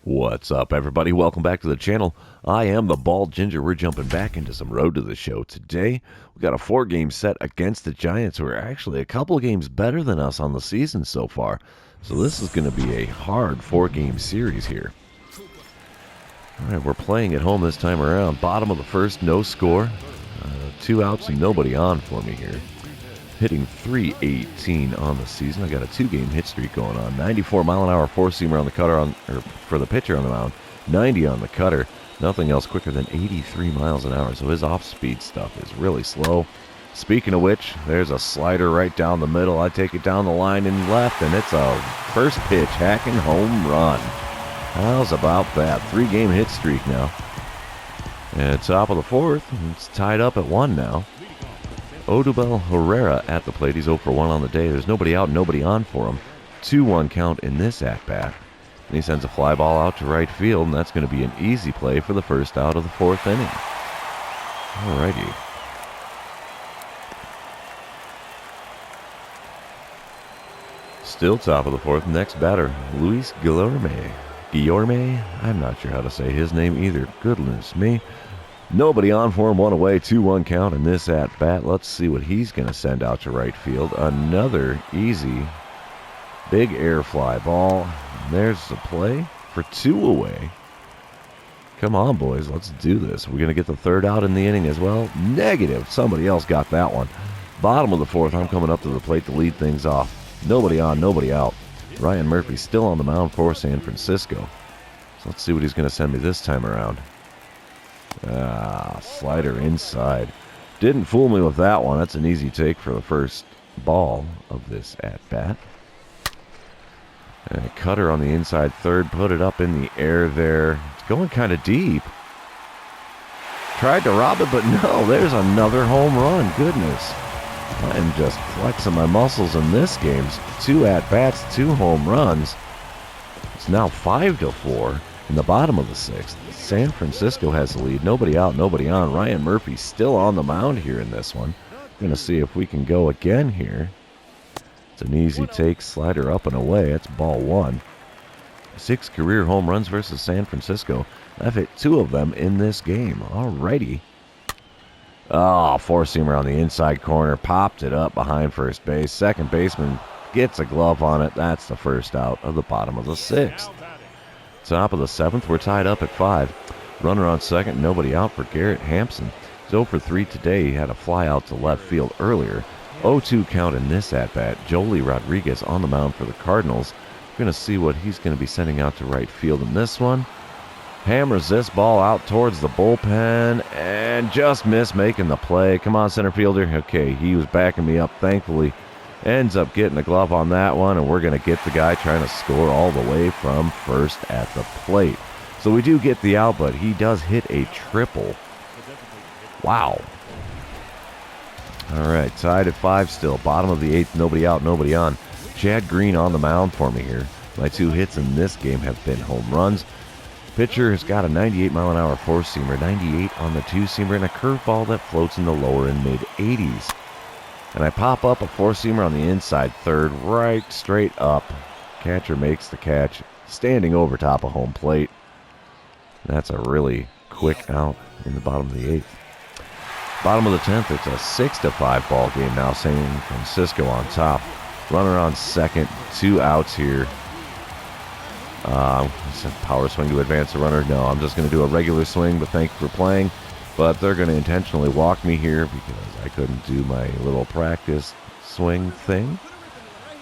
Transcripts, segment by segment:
What's up, everybody? Welcome back to the channel. I am the Bald Ginger. We're jumping back into some Road to the Show today. We got a 4-game set against the Giants, who are actually a couple of games better than us on the season so far. So this is going to be a hard 4-game series here. All right, we're playing at home this time around. Bottom of the first, no score. 2 outs and nobody on for me here. Hitting .318 on the season. I got a 2-game hit streak going on. 94-mile-an-hour four-seamer on the cutter for the pitcher on the mound. 90 on the cutter. Nothing else quicker than 83 miles an hour. So his off-speed stuff is really slow. Speaking of which, there's a slider right down the middle. I take it down the line and left, and it's a first pitch hacking home run. How's about that? 3-game hit streak now. And top of the fourth, it's tied up at 1 now. Odubel Herrera at the plate. He's 0 for 1 on the day. There's nobody out, nobody on for him. 2-1 count in this at-bat. And he sends a fly ball out to right field, and that's going to be an easy play for the first out of the 4th inning. Alrighty. Still top of the 4th. Next batter, Luis Guillorme. I'm not sure how to say his name either. Goodness me. Nobody on for him, 1 away, 2-1 count in this at-bat. Let's see what he's going to send out to right field. Another easy, big air fly ball. There's the play for 2 away. Come on, boys, let's do this. We're going to get the 3rd out in the inning as well. Negative. Somebody else got that one. Bottom of the 4th, I'm coming up to the plate to lead things off. Nobody on, nobody out. Ryan Murphy still on the mound for San Francisco. So let's see what he's going to send me this time around. Slider inside. Didn't fool me with that one. That's an easy take for the first ball of this at-bat. And a cutter on the inside 3rd. Put it up in the air there. It's going kind of deep. Tried to rob it, but no. There's another home run. Goodness. I'm just flexing my muscles in this game. 2 at-bats, 2 home runs. It's now 5-4 in the bottom of the 6th. San Francisco has the lead. Nobody out, nobody on. Ryan Murphy still on the mound here in this one. Going to see if we can go again here. It's an easy take. Slider up and away. That's ball 1. 6 career home runs versus San Francisco. I've hit 2 of them in this game. Alrighty. Oh, four-seamer on the inside corner. Popped it up behind first base. Second baseman gets a glove on it. That's the first out of the bottom of the 6th. Top of the 7th, we're tied up at 5. Runner on second, nobody out for Garrett Hampson. He's 0 for 3 today. He had a fly out to left field earlier. 0-2 count in this at-bat. Joely Rodriguez on the mound for the Cardinals. We're going to see what he's going to be sending out to right field in this one. Hammers this ball out towards the bullpen and just missed making the play. Come on, center fielder. Okay, he was backing me up, thankfully. Ends up getting a glove on that one, and we're going to get the guy trying to score all the way from first at the plate. So we do get the out, but he does hit a triple. Wow. All right, tied at 5 still. Bottom of the 8th, nobody out, nobody on. Chad Green on the mound for me here. My 2 hits in this game have been home runs. Pitcher has got a 98-mile-an-hour four-seamer, 98 on the 2-seamer, and a curveball that floats in the lower and mid-80s. And I pop up a four-seamer on the inside 3rd, right straight up. Catcher makes the catch, standing over top of home plate. That's a really quick out in the bottom of the 8th. Bottom of the 10th, it's a 6-5 ball game now. San Francisco on top. Runner on second, 2 outs here. Power swing to advance the runner. No, I'm just going to do a regular swing, but thank you for playing. But they're going to intentionally walk me here because I couldn't do my little practice swing thing.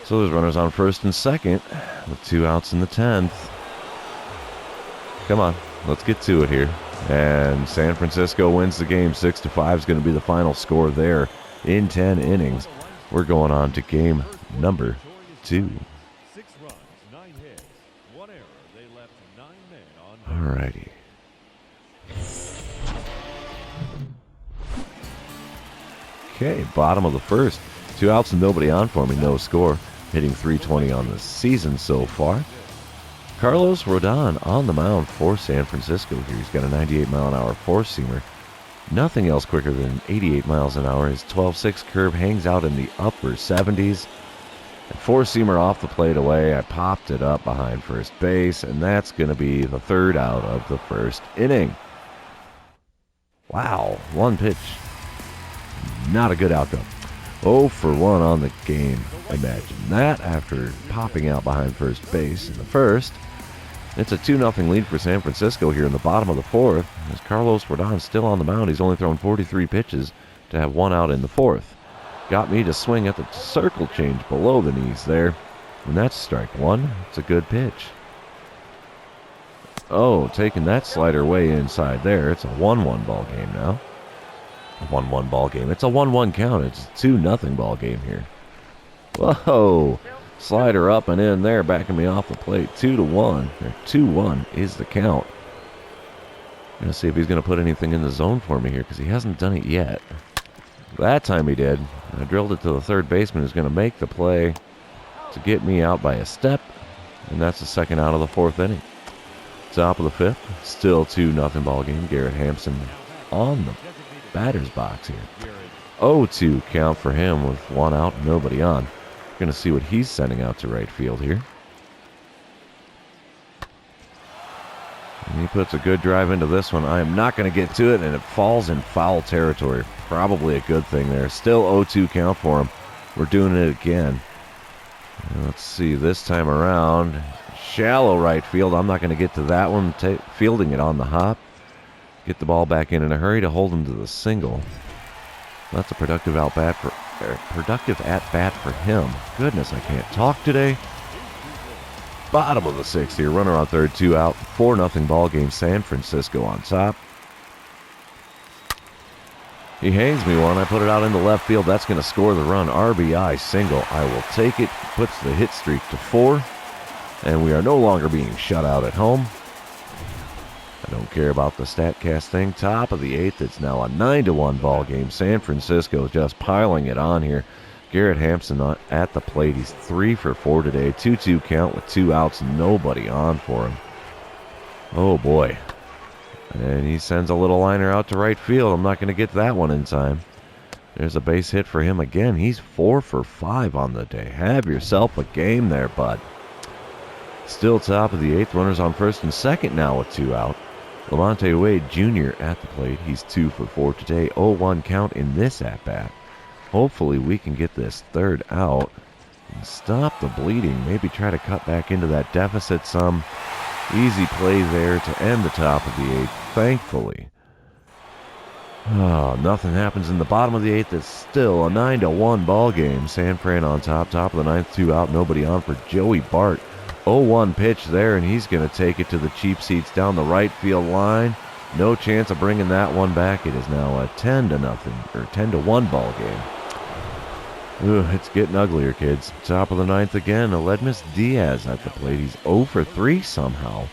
So there's runners on first and second with 2 outs in the 10th. Come on, let's get to it here. And San Francisco wins the game. 6-5 is going to be the final score there in 10 innings. We're going on to game number 2. 6 runs, 9 hits, 1 error. They left 9 men on. Alrighty. Okay, bottom of the 1st. 2 outs and nobody on for me, no score. Hitting .320 on the season so far. Carlos Rodon on the mound for San Francisco here. He's got a 98-mile-an-hour four-seamer. Nothing else quicker than 88 miles an hour. His 12.6 curve hangs out in the upper 70s. Four-seamer off the plate away. I popped it up behind first base, and that's going to be the third out of the first inning. Wow, one pitch. Not a good outcome. 0 for 1 on the game. Imagine that after popping out behind first base in the first. It's a 2-0 lead for San Francisco here in the bottom of the fourth. As Carlos Rodon's still on the mound, he's only thrown 43 pitches to have one out in the fourth. Got me to swing at the circle change below the knees there. And that's strike one. It's a good pitch. Oh, taking that slider way inside there. It's a 1-1 ball game now. A 1-1 ball game. It's a 1-1 count. It's a 2-0 ball game here. Whoa. Slider up and in there, backing me off the plate. 2-1. 2-1 is the count. I'm going to see if he's going to put anything in the zone for me here, because he hasn't done it yet. That time he did. I drilled it to the third baseman, who's going to make the play to get me out by a step. And that's the second out of the fourth inning. Top of the fifth. Still 2-0 ball game. Garrett Hampson on the batter's box here. 0-2 count for him with one out, nobody on. Going to see what he's sending out to right field here. And he puts a good drive into this one. I am not going to get to it, and it falls in foul territory. Probably a good thing there. Still 0-2 count for him. We're doing it again. Let's see, this time around, shallow right field. I'm not going to get to that one. Fielding it on the hop. Get the ball back in a hurry to hold him to the single. That's a productive at-bat for him. Goodness, I can't talk today. Bottom of the sixth here. Runner on third, 2 out. 4-0 ball game. San Francisco on top. He hangs me one. I put it out into left field. That's going to score the run. RBI single. I will take it. Puts the hit streak to 4. And we are no longer being shut out at home. I don't care about the StatCast thing. Top of the eighth. It's now a 9-1 ball game. San Francisco just piling it on here. Garrett Hampson at the plate. He's 3 for 4 today. 2-2 count with 2 outs. Nobody on for him. Oh boy. And he sends a little liner out to right field. I'm not going to get that one in time. There's a base hit for him again. He's 4 for 5 on the day. Have yourself a game there, bud. Still top of the eighth. Runners on first and second now with 2 out. Lamonte Wade Jr. at the plate. He's 2 for 4 today. 0-1 count in this at-bat. Hopefully we can get this third out and stop the bleeding. Maybe try to cut back into that deficit some. Easy play there to end the top of the eighth, thankfully. Oh, nothing happens in the bottom of the eighth. It's still a 9-1 ball game. San Fran on top. Top of the ninth, 2 out. Nobody on for Joey Bart. 0-1 pitch there, and he's going to take it to the cheap seats down the right field line. No chance of bringing that one back. It is now a 10-0 or 10-1 ball game. Ooh, it's getting uglier, kids. Top of the ninth again. Aledmus Diaz at the plate. He's 0 for 3 somehow.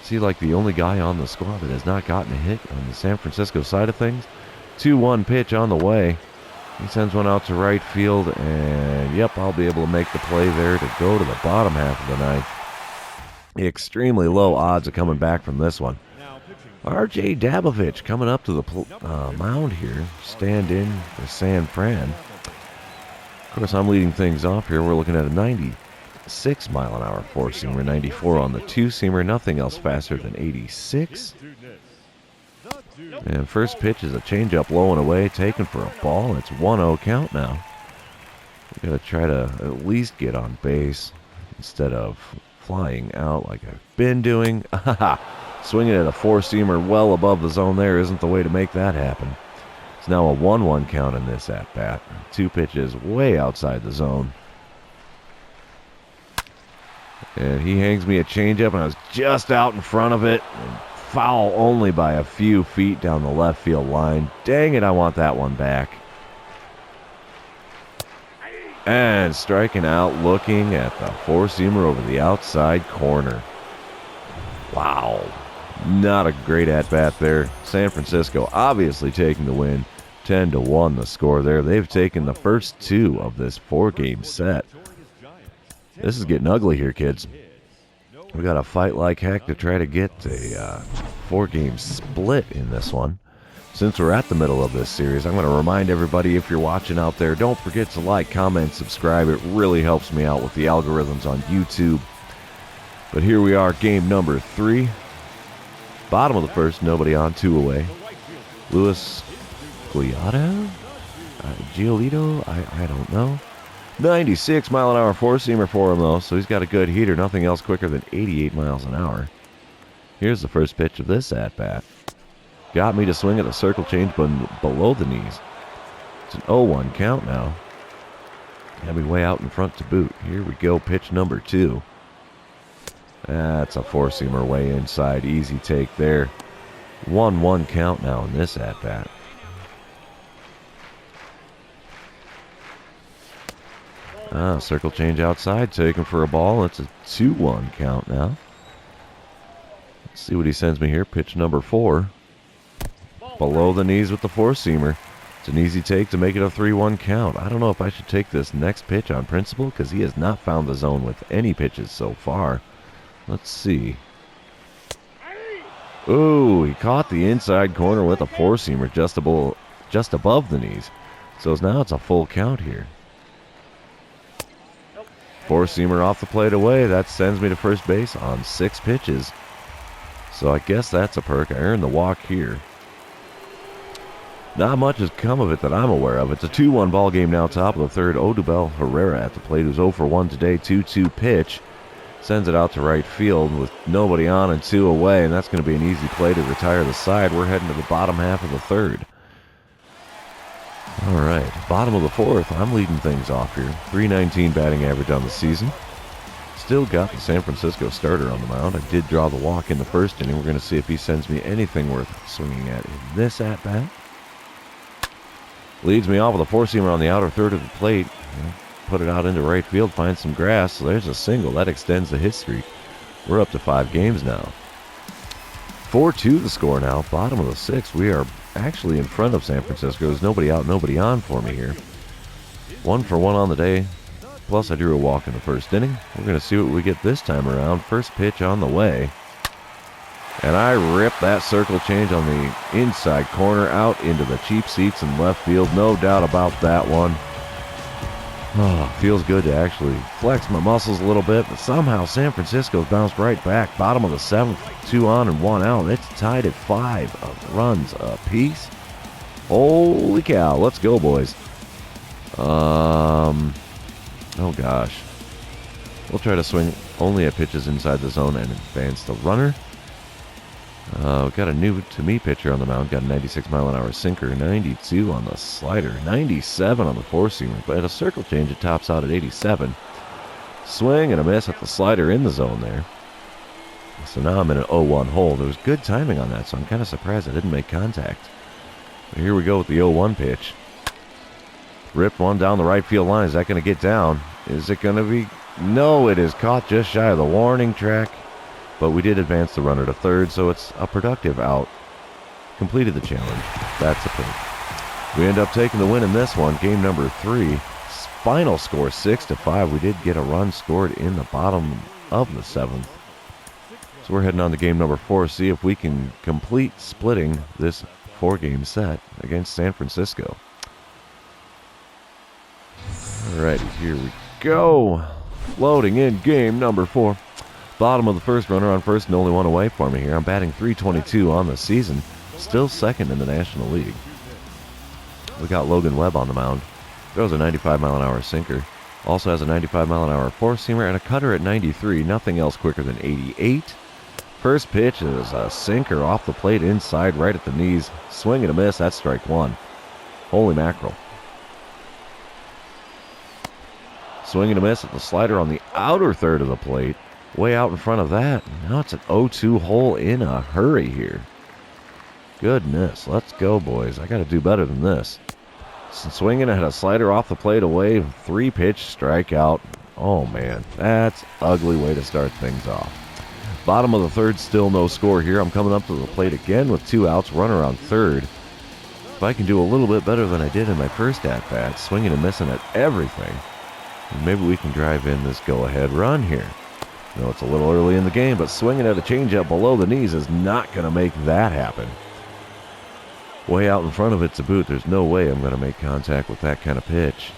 Is he like the only guy on the squad that has not gotten a hit on the San Francisco side of things? 2-1 pitch on the way. He sends one out to right field, and yep, I'll be able to make the play there to go to the bottom half of the ninth. Extremely low odds of coming back from this one. R.J. Dabovich coming up to the mound here. Stand in for San Fran. Of course, I'm leading things off here. We're looking at a 96-mile-an-hour four-seamer, 94 on the two-seamer. Nothing else faster than 86. And first pitch is a changeup low and away, taken for a ball. It's 1-0 count now. We've got to try to at least get on base instead of flying out like I've been doing. Swinging at a four-seamer well above the zone there isn't the way to make that happen. It's now a 1-1 count in this at-bat. 2 pitches way outside the zone. And he hangs me a changeup, and I was just out in front of it. And foul only by a few feet down the left field line. Dang it, I want that one back. And striking out, looking at the four-seamer over the outside corner. Wow. Not a great at-bat there. San Francisco obviously taking the win. 10-1 the score there. They've taken the first 2 of this 4-game set. This is getting ugly here, kids. We got to fight like heck to try to get a 4-game split in this one. Since we're at the middle of this series, I'm going to remind everybody, if you're watching out there, don't forget to like, comment, subscribe. It really helps me out with the algorithms on YouTube. But here we are, game number 3. Bottom of the first, nobody on, 2 away. Luis Giolito? I don't know. 96 mile an hour four-seamer for him, though, so he's got a good heater. Nothing else quicker than 88 miles an hour. Here's the first pitch of this at-bat. Got me to swing at a circle change, but below the knees. It's an 0-1 count now. Got me way out in front to boot. Here we go, pitch number 2. That's a four-seamer way inside. Easy take there. 1-1 count now in this at-bat. Circle change outside, taken for a ball. It's a 2-1 count now. Let's see what he sends me here. Pitch number 4. Below the knees with the four-seamer. It's an easy take to make it a 3-1 count. I don't know if I should take this next pitch on principle, because he has not found the zone with any pitches so far. Let's see. Ooh, he caught the inside corner with a four-seamer just above the knees. So now it's a full count here. Four-seamer off the plate away. That sends me to first base on 6 pitches. So I guess that's a perk. I earned the walk here. Not much has come of it that I'm aware of. It's a 2-1 ball game now, top of the third. Odubel Herrera at the plate, who's 0 for 1 today. 2-2 pitch. Sends it out to right field with nobody on and 2 away, and that's going to be an easy play to retire the side. We're heading to the bottom half of the third. All right, bottom of the fourth. I'm leading things off here. .319 batting average on the season. Still got the San Francisco starter on the mound. I did draw the walk in the first inning. We're going to see if he sends me anything worth swinging at in this at-bat. Leads me off with a four-seamer on the outer third of the plate. Put it out into right field, find some grass. So there's a single. That extends the hit streak. We're up to 5 games now. 4-2 the score now. Bottom of the 6th. We are actually in front of San Francisco. There's nobody out, nobody on for me here. 1 for 1 on the day. Plus I drew a walk in the first inning. We're going to see what we get this time around. First pitch on the way. And I ripped that circle change on the inside corner out into the cheap seats in left field. No doubt about that one. Oh, feels good to actually flex my muscles a little bit, but somehow San Francisco's bounced right back. Bottom of the 7th, 2 on and 1 out. It's tied at 5 runs apiece. Holy cow, let's go, boys. Oh gosh. We'll try to swing only at pitches inside the zone and advance the runner. We've got a new-to-me pitcher on the mound. Got a 96 mile an hour sinker, 92 on the slider, 97 on the four-seamer. But at a circle change, it tops out at 87. Swing and a miss at the slider in the zone there. So now I'm in an 0-1 hole. There was good timing on that, so I'm kind of surprised I didn't make contact. But here we go with the 0-1 pitch. Ripped one down the right field line. Is that going to get down? Is it going to be? No, it is caught just shy of the warning track. But we did advance the runner to third, so it's a productive out. Completed the challenge. That's a pick. We end up taking the win in this one. Game number 3. Final score 6-5. We did get a run scored in the bottom of the 7th. So we're heading on to game number 4. See if we can complete splitting this 4-game set against San Francisco. Alrighty, here we go. Loading in game number 4. Bottom of the first, runner on first and only 1 away for me here. I'm batting .322 on the season. Still second in the National League. We got Logan Webb on the mound. Throws a 95 mile an hour sinker. Also has a 95 mile an hour four-seamer and a cutter at 93. Nothing else quicker than 88. First pitch is a sinker off the plate inside right at the knees. Swing and a miss. That's strike 1. Holy mackerel. Swing and a miss at the slider on the outer third of the plate. Way out in front of that. Now it's an 0-2 hole in a hurry here. Goodness. Let's go, boys. I got to do better than this. Swinging at a slider off the plate away. 3-pitch strikeout. Oh, man. That's an ugly way to start things off. Bottom of the third, still no score here. I'm coming up to the plate again with 2 outs. Runner on third. If I can do a little bit better than I did in my first at-bat, swinging and missing at everything, maybe we can drive in this go-ahead run here. I know it's a little early in the game, but swinging at a changeup below the knees is not going to make that happen. way out in front of it to boot. There's no way I'm going to make contact with that kind of pitch.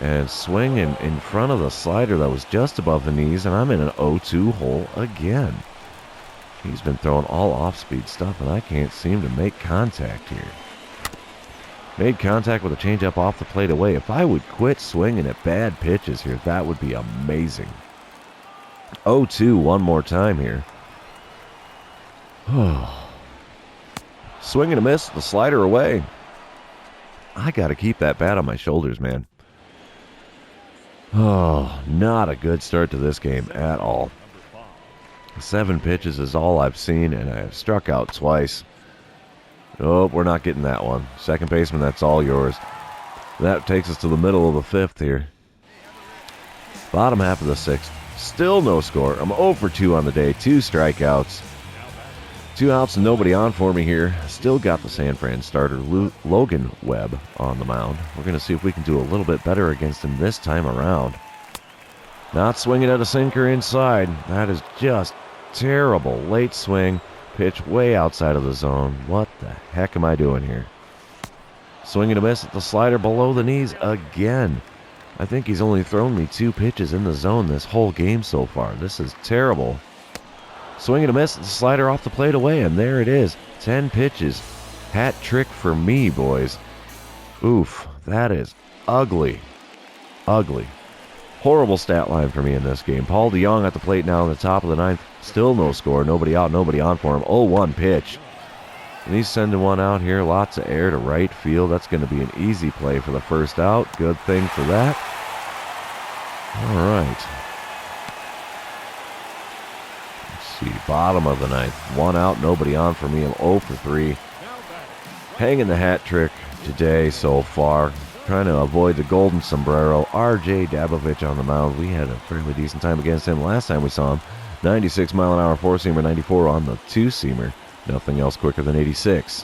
And swinging in front of the slider that was just above the knees, and I'm in an 0-2 hole again. He's been throwing all off-speed stuff, and I can't seem to make contact here. Made contact with a changeup off the plate away. If I would quit swinging at bad pitches here, that would be amazing. 0-2 one more time here. Swing and a miss, the slider away. I got to keep that bat on my shoulders, man. Oh, not a good start to this game at all. 7 pitches is all I've seen, and I have struck out twice. Oh, we're not getting that one. Second baseman, that's all yours. That takes us to the middle of the 5th here. Bottom half of the 6th. Still no score. I'm 0 for 2 on the day. 2 strikeouts. 2 outs and nobody on for me here. Still got the San Fran starter, Logan Webb, on the mound. We're going to see if we can do a little bit better against him this time around. Not swinging at a sinker inside. That is just terrible. Late swing. Pitch way outside of the zone. What the heck am I doing here? Swing and a miss at the slider below the knees again. I think he's only thrown me 2 pitches in the zone this whole game so far. This is terrible. Swing and a miss at the slider off the plate away, and there it is. 10 pitches. Hat trick for me, boys. Oof, that is ugly. Ugly. Horrible stat line for me in this game. Paul DeYoung at the plate now in the top of the 9th. Still no score. Nobody out, nobody on for him. 0-1 pitch. And he's sending one out here. Lots of air to right field. That's going to be an easy play for the first out. Good thing for that. All right. Let's see. Bottom of the 9th. 1 out, nobody on for me. I'm 0 for 3. Hanging the hat trick today so far. Trying to avoid the golden sombrero. R.J. Dabovich on the mound. We had a fairly decent time against him last time we saw him. 96 mile an hour 4-seamer, 94 on the 2-seamer. Nothing else quicker than 86.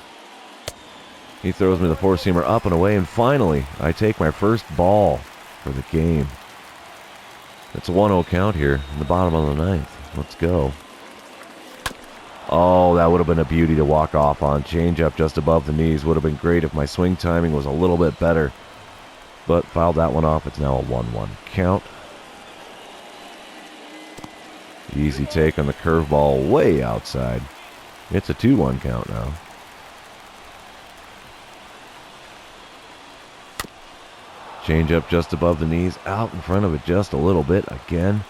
He throws me the 4-seamer up and away, and finally, I take my first ball for the game. It's a 1-0 count here in the bottom of the 9th. Let's go. Oh, that would have been a beauty to walk off on. Changeup just above the knees. Would have been great if my swing timing was a little bit better. But fouled that one off. It's now a 1-1 count. Easy take on the curveball way outside. It's a 2-1 count now. Changeup just above the knees. Out in front of it just a little bit. Again,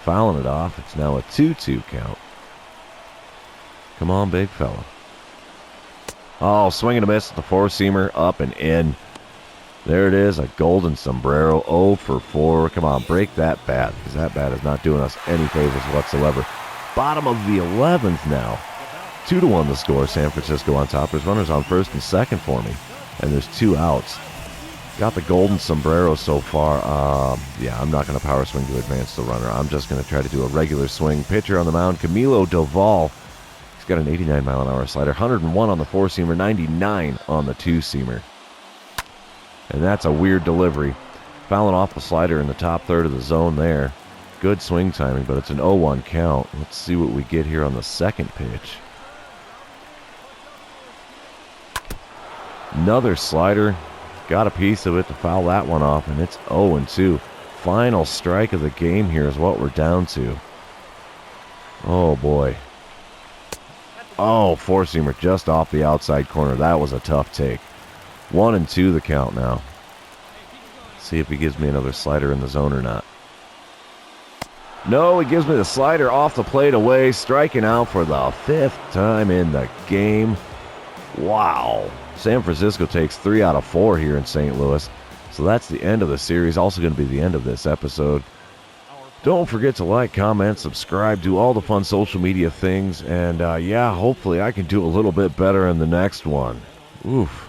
fouling it off. It's now a 2-2 count. Come on, big fella. Oh, swing and a miss at the 4-seamer. Up and in. There it is, a golden sombrero, 0 for 4. Come on, break that bat, because that bat is not doing us any favors whatsoever. Bottom of the 11th now. 2-1 the score, San Francisco on top. There's runners on first and second for me, and there's 2 outs. Got the golden sombrero so far. Yeah, I'm not going to power swing to advance the runner. I'm just going to try to do a regular swing. Pitcher on the mound, Camilo Doval. He's got an 89 mile an hour slider, 101 on the 4-seamer, 99 on the 2-seamer. And that's a weird delivery. Fouling off the slider in the top third of the zone there. Good swing timing, but it's an 0-1 count. Let's see what we get here on the second pitch. Another slider. Got a piece of it to foul that one off, and it's 0-2. Final strike of the game here is what we're down to. Oh, boy. Oh, 4-seamer just off the outside corner. That was a tough take. 1-2 the count now. See if he gives me another slider in the zone or not. No, he gives me the slider off the plate away, striking out for the 5th time in the game. Wow. San Francisco takes 3 out of 4 here in St. Louis. So that's the end of the series. Also going to be the end of this episode. Don't forget to like, comment, subscribe, do all the fun social media things. And yeah, hopefully I can do a little bit better in the next one. Oof.